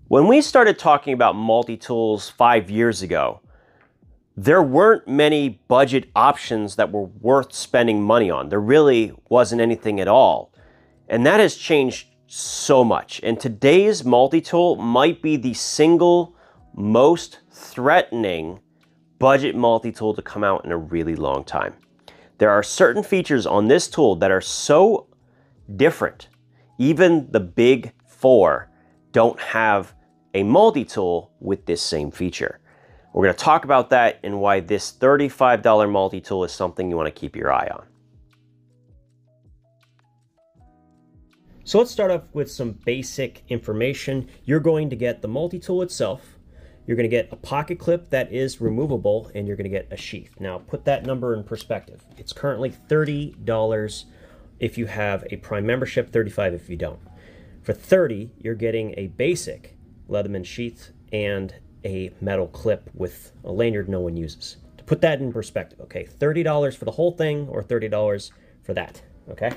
When we started talking about multi-tools 5 years ago, there weren't many budget options that were worth spending money on. There really wasn't anything at all. And that has changed so much. And today's multi-tool might be the single most threatening budget multi-tool to come out in a really long time. There are certain features on this tool that are so different. Even the big four don't have a multi-tool with this same feature. We're going to talk about that and why this $35 multi-tool is something you want to keep your eye on. So let's start off with some basic information. You're going to get the multi-tool itself. You're going to get a pocket clip that is removable, and you're going to get a sheath. Now, put that number in perspective. It's currently $30 if you have a Prime membership, $35 if you don't. For $30, you're getting a basic Leatherman sheath and a metal clip with a lanyard no one uses. To put that in perspective, okay, $30 for the whole thing or $30 for that, okay?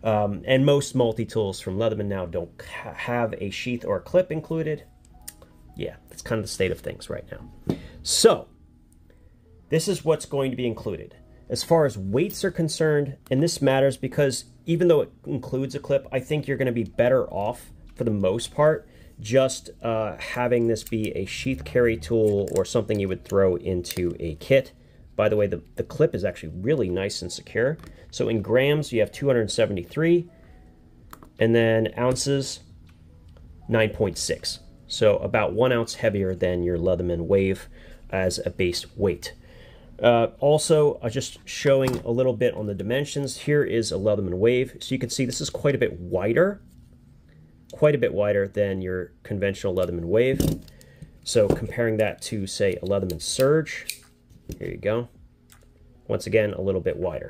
And most multi-tools from Leatherman now don't have a sheath or a clip included. Yeah, that's kind of the state of things right now. So, this is what's going to be included. As far as weights are concerned, and this matters because even though it includes a clip, I think you're going to be better off for the most part just having this be a sheath carry tool or something you would throw into a kit. By the way, the clip is actually really nice and secure. So in grams, you have 273, and then ounces, 9.6. So about 1 ounce heavier than your Leatherman Wave as a base weight. Also, just showing a little bit on the dimensions, here is a Leatherman Wave. So you can see this is quite a bit wider than your conventional Leatherman Wave. So comparing that to, say, a Leatherman Surge, here you go. Once again, a little bit wider.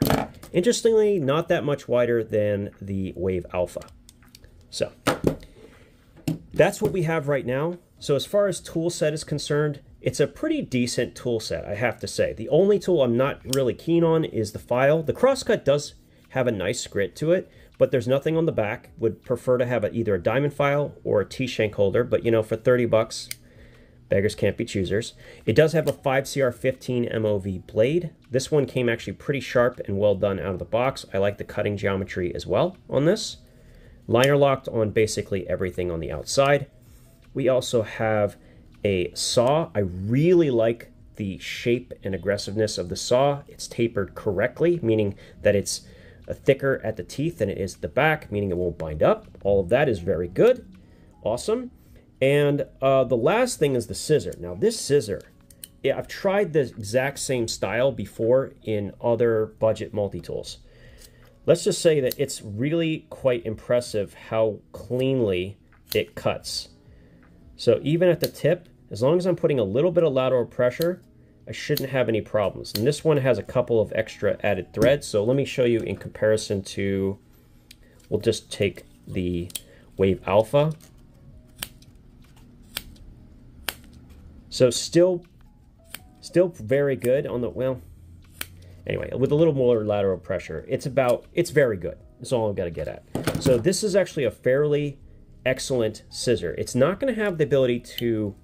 Interestingly, not that much wider than the Wave Alpha. So that's what we have right now. So as far as tool set is concerned, it's a pretty decent tool set, I have to say. The only tool I'm not really keen on is the file. The crosscut does have a nice grit to it, but there's nothing on the back. Would prefer to have either a diamond file or a T-shank holder, but you know, for 30 bucks, beggars can't be choosers. It does have a 5CR15 MOV blade. This one came actually pretty sharp and well done out of the box. I like the cutting geometry as well on this. Liner locked on basically everything on the outside. We also have a saw. I really like the shape and aggressiveness of the saw. It's tapered correctly, meaning that it's thicker at the teeth than it is at the back, meaning it won't bind up. All of that is very good. Awesome. And the last thing is the scissor. Now this scissor, yeah, I've tried the exact same style before in other budget multi-tools. Let's just say that it's really quite impressive how cleanly it cuts. So even at the tip, as long as I'm putting a little bit of lateral pressure, I shouldn't have any problems. And this one has a couple of extra added threads. So let me show you in comparison to, we'll just take the Wave Alpha. So still very good on the, well, anyway, with a little more lateral pressure, it's very good. That's all I've got to get at. So this is actually a fairly excellent scissor. It's not going to have the ability to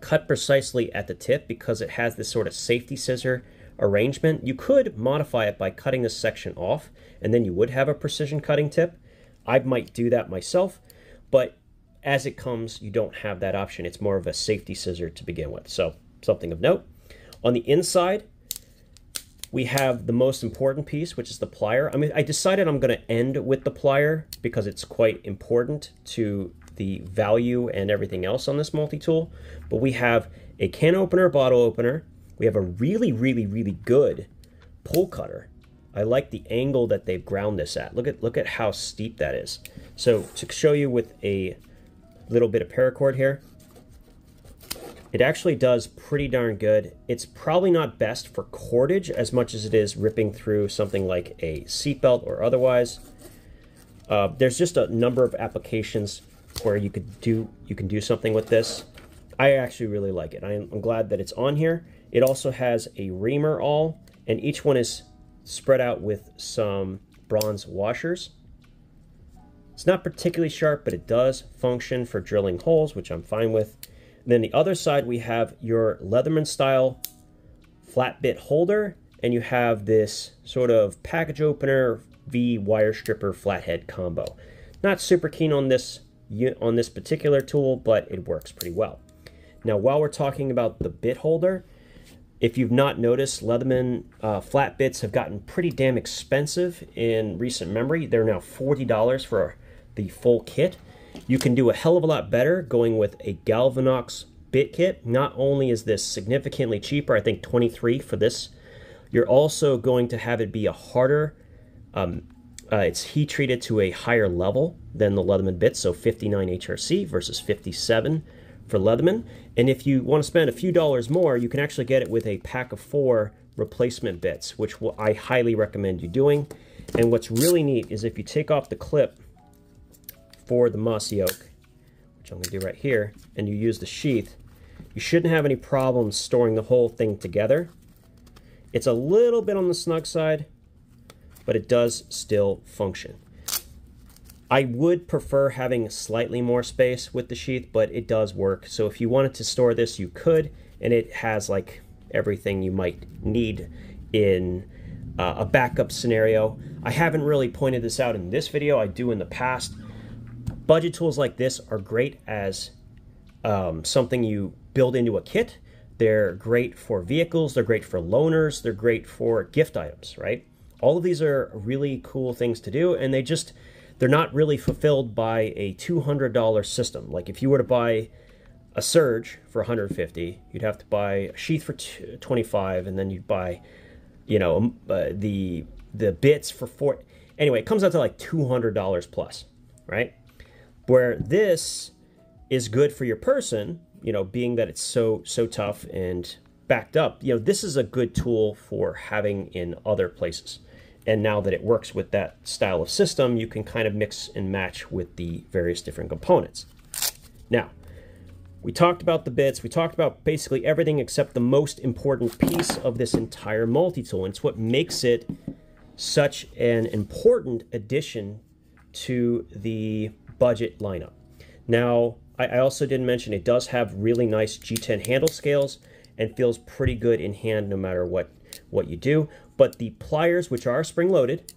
cut precisely at the tip because it has this sort of safety scissor arrangement. You could modify it by cutting this section off, and then you would have a precision cutting tip. I might do that myself, but as it comes, you don't have that option. It's more of a safety scissor to begin with. So something of note. On the inside, we have the most important piece, which is the plier. I mean, I decided I'm going to end with the plier because it's quite important to the value and everything else on this multi-tool. But we have a can opener, bottle opener. We have a really, really, really good pull cutter. I like the angle that they've ground this at. Look at how steep that is. So to show you with a little bit of paracord here, it actually does pretty darn good. It's probably not best for cordage as much as it is ripping through something like a seatbelt or otherwise. There's just a number of applications where you can do something with this. I actually really like it. I'm glad that it's on here. It also has a reamer awl, and each one is spread out with some bronze washers. It's not particularly sharp, but it does function for drilling holes, which I'm fine with. And then the other side, we have your Leatherman style flat bit holder, and you have this sort of package opener V wire stripper flathead combo. Not super keen on this particular tool, but it works pretty well. Now, while we're talking about the bit holder, if you've not noticed, Leatherman flat bits have gotten pretty damn expensive in recent memory. They're now $40 for the full kit. You can do a hell of a lot better going with a Galvanox bit kit. Not only is this significantly cheaper, I think $23 for this, you're also going to have it be a harder, it's heat treated to a higher level than the Leatherman bits, so 59 HRC versus 57 for Leatherman. And if you want to spend a few dollars more, you can actually get it with a pack of 4 replacement bits, which I highly recommend you doing. And what's really neat is if you take off the clip for the Mossy Oak, which I'm going to do right here, and you use the sheath, you shouldn't have any problems storing the whole thing together. It's a little bit on the snug side, but it does still function. I would prefer having slightly more space with the sheath, but it does work. So if you wanted to store this, you could, and it has like everything you might need in a backup scenario. I haven't really pointed this out in this video. I do in the past. Budget tools like this are great as something you build into a kit. They're great for vehicles. They're great for loaners. They're great for gift items, right? All of these are really cool things to do, and they're not really fulfilled by a $200 system. Like if you were to buy a Surge for $150, you'd have to buy a sheath for $25, and then you'd buy, you know, the bits for $40. Anyway, it comes out to like $200 plus, right? Where this is good for your person, you know, being that it's so tough and backed up. You know, this is a good tool for having in other places. And now that it works with that style of system, you can kind of mix and match with the various different components. Now, we talked about the bits. We talked about basically everything except the most important piece of this entire multi-tool. And it's what makes it such an important addition to the budget lineup. Now, I also didn't mention it does have really nice G10 handle scales and feels pretty good in hand no matter what you do. But the pliers, which are spring-loaded,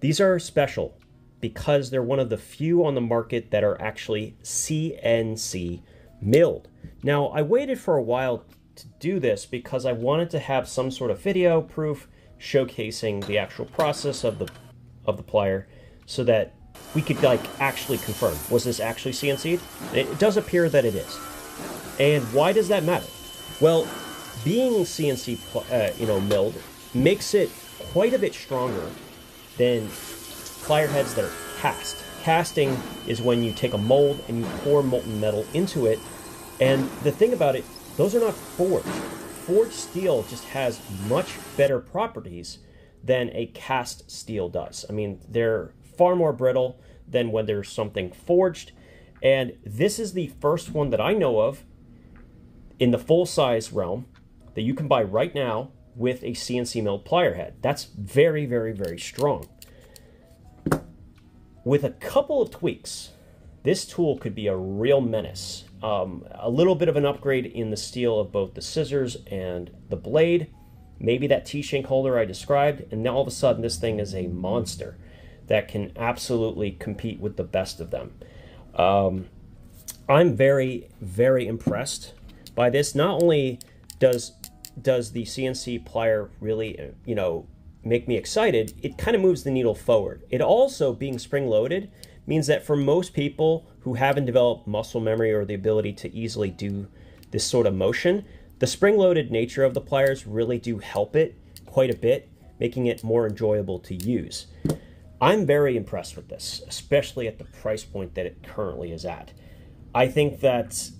these are special because they're one of the few on the market that are actually CNC milled. Now, I waited for a while to do this because I wanted to have some sort of video proof showcasing the actual process of the plier so that we could like actually confirm, was this actually CNC'd? It does appear that it is. And why does that matter? Well, being CNC milled makes it quite a bit stronger than plier heads that are cast. Casting is when you take a mold and you pour molten metal into it. And the thing about it, those are not forged. Forged steel just has much better properties than a cast steel does. I mean, they're far more brittle than when there's something forged. And this is the first one that I know of in the full-size realm that you can buy right now with a CNC milled plier head. That's very, very, very strong. With a couple of tweaks, this tool could be a real menace. A little bit of an upgrade in the steel of both the scissors and the blade, maybe that T-shank holder I described, and now all of a sudden this thing is a monster that can absolutely compete with the best of them. I'm very, very impressed by this. Not only does the CNC plier really, you know, make me excited, it kind of moves the needle forward. It also, being spring-loaded, means that for most people who haven't developed muscle memory or the ability to easily do this sort of motion, the spring-loaded nature of the pliers really do help it quite a bit, making it more enjoyable to use. I'm very impressed with this, especially at the price point that it currently is at. I think that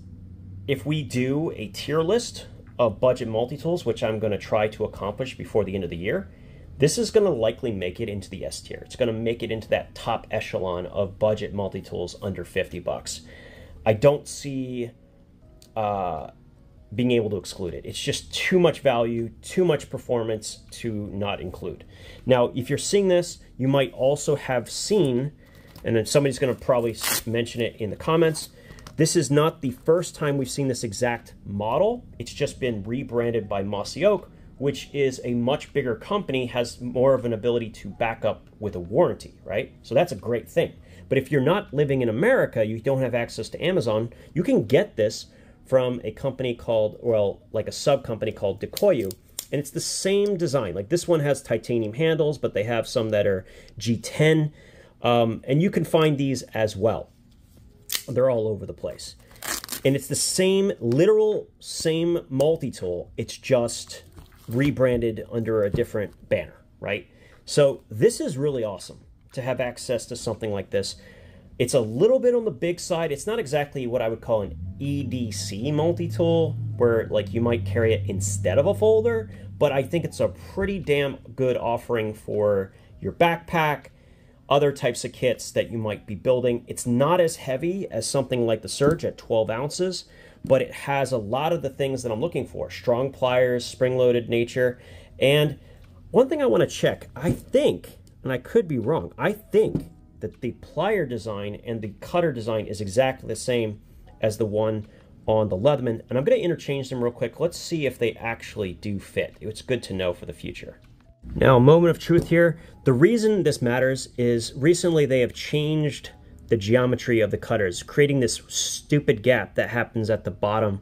if we do a tier list of budget multi-tools, which I'm going to try to accomplish before the end of the year, this is going to likely make it into the S tier. It's going to make it into that top echelon of budget multi-tools under 50 bucks. I don't see being able to exclude it. It's just too much value, too much performance to not include. Now, if you're seeing this, you might also have seen and then somebody's going to probably mention it in the comments. This is not the first time we've seen this exact model. It's just been rebranded by Mossy Oak, which is a much bigger company, has more of an ability to back up with a warranty, right? So that's a great thing. But if you're not living in America, you don't have access to Amazon, you can get this from a company called, well, like a sub-company called Decoyu, and it's the same design. Like this one has titanium handles, but they have some that are G10, and you can find these as well. They're all over the place. And it's the same, literal same multi-tool. It's just rebranded under a different banner, right? So this is really awesome to have access to something like this. It's a little bit on the big side. It's not exactly what I would call an EDC multi-tool, where like you might carry it instead of a folder, but I think it's a pretty damn good offering for your backpack, other types of kits that you might be building. It's not as heavy as something like the Surge at 12 ounces, but it has a lot of the things that I'm looking for. Strong pliers, spring-loaded nature. And one thing I want to check, I think, and I could be wrong, I think that the plier design and the cutter design is exactly the same as the one on the Leatherman. And I'm going to interchange them real quick. Let's see if they actually do fit. It's good to know for the future. Now, a moment of truth here. The reason this matters is recently they have changed the geometry of the cutters, creating this stupid gap that happens at the bottom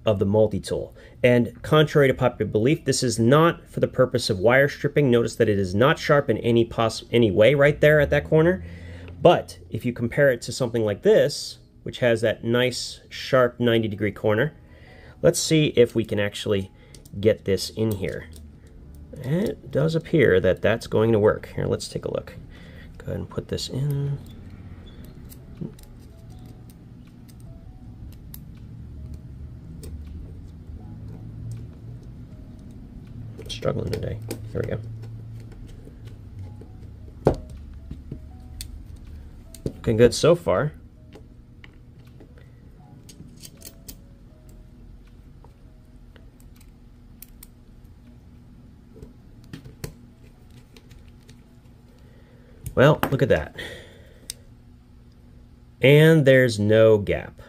of the multi-tool. And contrary to popular belief, this is not for the purpose of wire stripping. Notice that it is not sharp in any way right there at that corner. But if you compare it to something like this, which has that nice sharp 90-degree corner, let's see if we can actually get this in here. It does appear that that's going to work. Here, let's take a look. Go ahead and put this in. I'm struggling today. There we go. Looking good so far. Well, look at that. And there's no gap.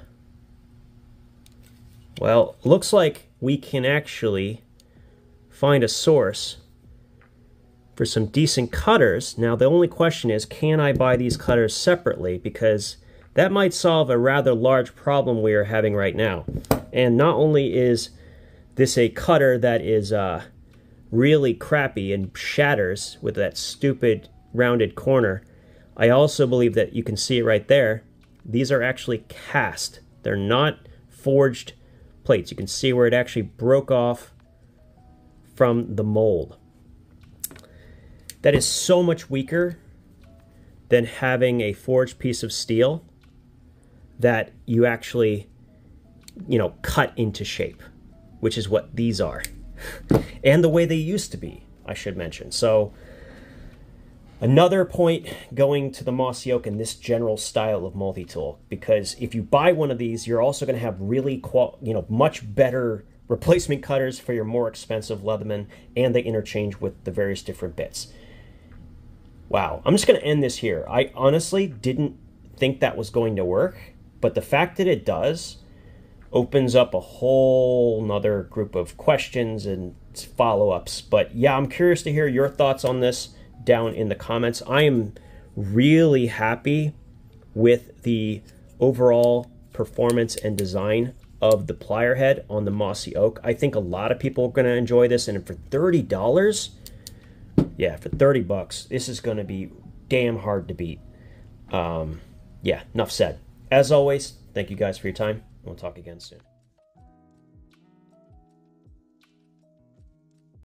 Well, looks like we can actually find a source for some decent cutters. Now, the only question is, can I buy these cutters separately? Because that might solve a rather large problem we are having right now. And not only is this a cutter that is really crappy and shatters with that stupid rounded corner, I also believe that you can see it right there. These are actually cast. They're not forged plates. You can see where it actually broke off from the mold. That is so much weaker than having a forged piece of steel that you actually, you know, cut into shape, which is what these are. And the way they used to be, I should mention. So another point going to the Mossy Oak and this general style of multi-tool, because if you buy one of these, you're also going to have really, much better replacement cutters for your more expensive Leatherman, and they interchange with the various different bits. Wow, I'm just going to end this here. I honestly didn't think that was going to work, but the fact that it does opens up a whole nother group of questions and follow-ups. But yeah, I'm curious to hear your thoughts on this down in the comments. I am really happy with the overall performance and design of the plier head on the Mossy Oak. I think a lot of people are going to enjoy this, and for $30, yeah, for 30 bucks, this is going to be damn hard to beat. Yeah, enough said. As always, thank you guys for your time. We'll talk again soon.